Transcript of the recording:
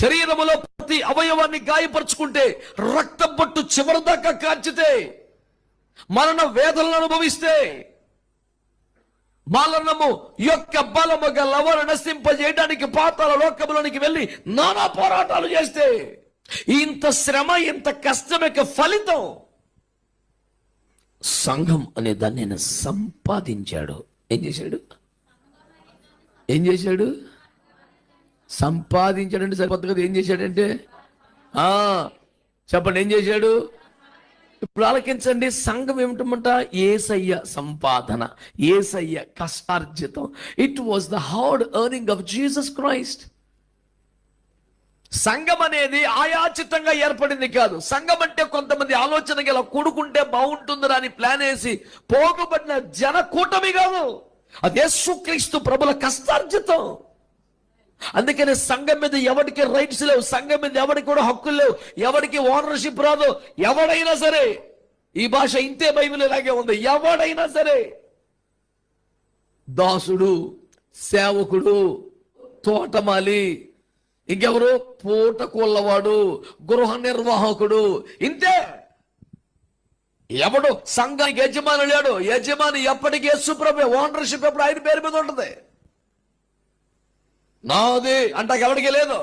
శరీరములో ప్రతి అవయవాన్ని గాయపరుచుకుంటే, రక్తం పట్టు చివరిదాకా కాల్చితే, మరణ వేదనలు అనుభవిస్తే, మరణము యొక్క బలము గలవారు నశింపజేయడానికి పాతాళ లోకములోనికి వెళ్ళి నానా పోరాటాలు చేస్తే, ఇంత శ్రమ, ఇంత కష్టం యొక్క ఫలితం సంఘం అనే దాన్ని ఆయన సంపాదించాడు. ఏం చేశాడు? సంపాదించాడంటే సరిపోతుంది కదా. ఏం చేశాడంటే చెప్పండి, ఏం చేశాడు? ఇప్పుడు ఆలకించండి. సంఘం ఏమిటమంట? యేసయ్య సంపాదన, యేసయ్య కష్టార్జితం. It was the hard earning of Jesus Christ. సంఘం అనేది ఆయాచితంగా ఏర్పడింది కాదు. సంఘం అంటే కొంతమంది ఆలోచనకి ఇలా కూడుకుంటే బాగుంటుందని అని ప్లాన్ వేసి పోగుబడిన జన కూటమి కాదు. అది యేసుక్రీస్తు ప్రభుల కష్టార్జితం. అందుకని సంఘం మీద ఎవరికి రైట్స్ లేవు, సంఘం మీద ఎవరికి కూడా హక్కులు లేవు, ఎవరికి ఓనర్షిప్ రాదు. ఎవడైనా సరే, ఈ భాష ఇంతే బైబిల్ ఇలాగే ఉంది, ఎవడైనా సరే దాసుడు, సేవకుడు, తోటమాలి, ఇంకెవరు పూట కొల్లవాడు, గృహ నిర్వాహకుడు, ఇంతే. ఎవడు సంఘానికి యజమాని లేడు. యజమాని ఎప్పటికీ యేసు ప్రభు. ఓనర్షిప్ ఎప్పుడు ఆయన పేరు మీద ఉంటుంది. నాది అంటాక ఎవరికి లేదు.